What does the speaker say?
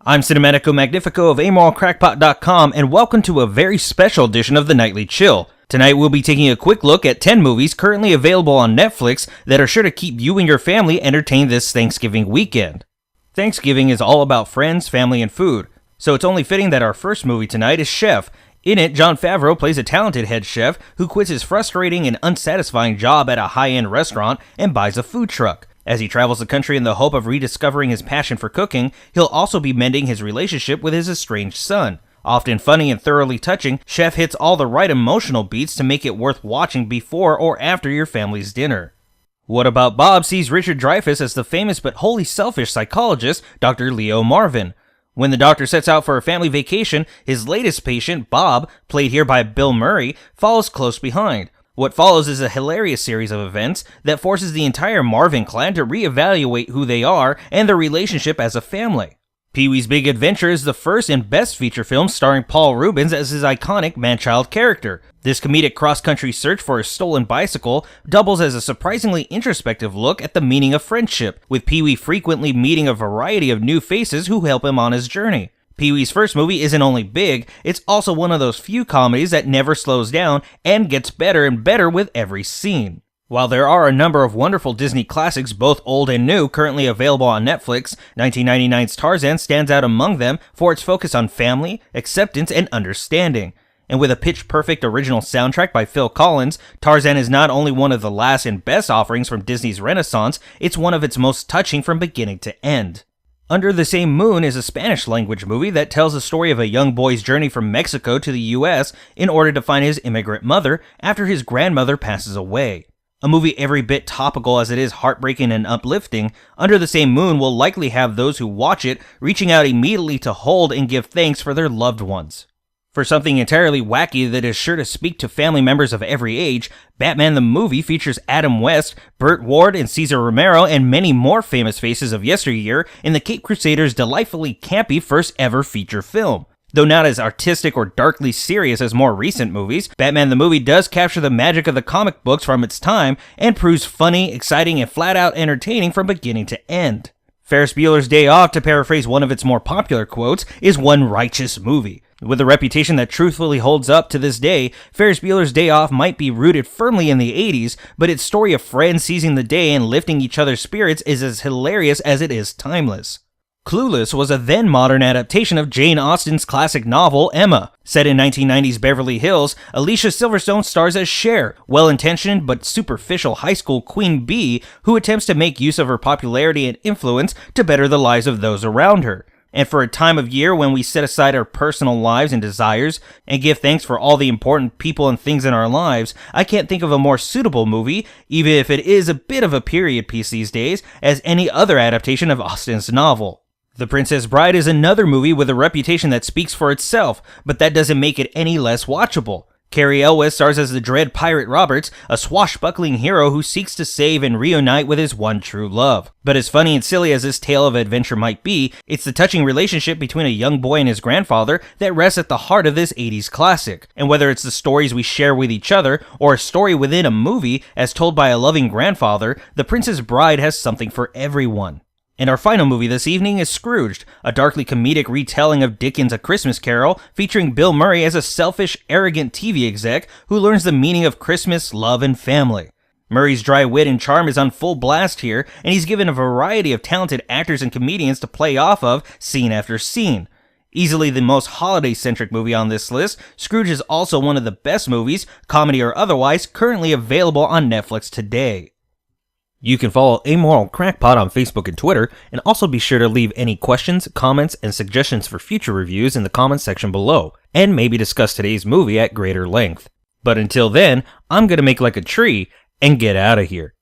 I'm Cinematico Magnifico of amoralcrackpot.com, and welcome to a very special edition of the Nightly Chill. Tonight we'll be taking a quick look at 10 movies currently available on Netflix that are sure to keep you and your family entertained this Thanksgiving weekend. Thanksgiving is all about friends, family, and food, so it's only fitting that our first movie tonight is Chef. In it, Jon Favreau plays a talented head chef who quits his frustrating and unsatisfying job at a high-end restaurant and buys a food truck. As he travels the country in the hope of rediscovering his passion for cooking, he'll also be mending his relationship with his estranged son. Often funny and thoroughly touching, Chef hits all the right emotional beats to make it worth watching before or after your family's dinner. What About Bob sees Richard Dreyfuss as the famous but wholly selfish psychologist, Dr. Leo Marvin. When the doctor sets out for a family vacation, his latest patient, Bob, played here by Bill Murray, follows close behind. What follows is a hilarious series of events that forces the entire Marvin clan to reevaluate who they are and their relationship as a family. Pee-wee's Big Adventure is the first and best feature film starring Paul Reubens as his iconic man-child character. This comedic cross-country search for a stolen bicycle doubles as a surprisingly introspective look at the meaning of friendship, with Pee-wee frequently meeting a variety of new faces who help him on his journey. Pee-wee's first movie isn't only big, it's also one of those few comedies that never slows down and gets better and better with every scene. While there are a number of wonderful Disney classics, both old and new, currently available on Netflix, 1999's Tarzan stands out among them for its focus on family, acceptance, and understanding. And with a pitch-perfect original soundtrack by Phil Collins, Tarzan is not only one of the last and best offerings from Disney's Renaissance, it's one of its most touching from beginning to end. Under the Same Moon is a Spanish-language movie that tells the story of a young boy's journey from Mexico to the US in order to find his immigrant mother after his grandmother passes away. A movie every bit topical as it is heartbreaking and uplifting, Under the Same Moon will likely have those who watch it reaching out immediately to hold and give thanks for their loved ones. For something entirely wacky that is sure to speak to family members of every age, Batman the Movie features Adam West, Burt Ward, and Cesar Romero, and many more famous faces of yesteryear in the Caped Crusaders' delightfully campy first ever feature film. Though not as artistic or darkly serious as more recent movies, Batman the Movie does capture the magic of the comic books from its time and proves funny, exciting, and flat-out entertaining from beginning to end. Ferris Bueller's Day Off, to paraphrase one of its more popular quotes, is one righteous movie. With a reputation that truthfully holds up to this day, Ferris Bueller's Day Off might be rooted firmly in the 80s, but its story of friends seizing the day and lifting each other's spirits is as hilarious as it is timeless. Clueless was a then-modern adaptation of Jane Austen's classic novel, Emma. Set in 1990s Beverly Hills, Alicia Silverstone stars as Cher, well-intentioned but superficial high school queen bee who attempts to make use of her popularity and influence to better the lives of those around her. And for a time of year when we set aside our personal lives and desires and give thanks for all the important people and things in our lives, I can't think of a more suitable movie, even if it is a bit of a period piece these days, as any other adaptation of Austen's novel. The Princess Bride is another movie with a reputation that speaks for itself, but that doesn't make it any less watchable. Carrie Elwes stars as the dread Pirate Roberts, a swashbuckling hero who seeks to save and reunite with his one true love. But as funny and silly as this tale of adventure might be, it's the touching relationship between a young boy and his grandfather that rests at the heart of this 80s classic. And whether it's the stories we share with each other, or a story within a movie as told by a loving grandfather, The Princess Bride has something for everyone. And our final movie this evening is Scrooged, a darkly comedic retelling of Dickens' A Christmas Carol, featuring Bill Murray as a selfish, arrogant TV exec who learns the meaning of Christmas, love, and family. Murray's dry wit and charm is on full blast here, and he's given a variety of talented actors and comedians to play off of scene after scene. Easily the most holiday-centric movie on this list, Scrooge is also one of the best movies, comedy or otherwise, currently available on Netflix today. You can follow Amoral Crackpot on Facebook and Twitter, and also be sure to leave any questions, comments, and suggestions for future reviews in the comments section below, and maybe discuss today's movie at greater length. But until then, I'm gonna make like a tree and get out of here.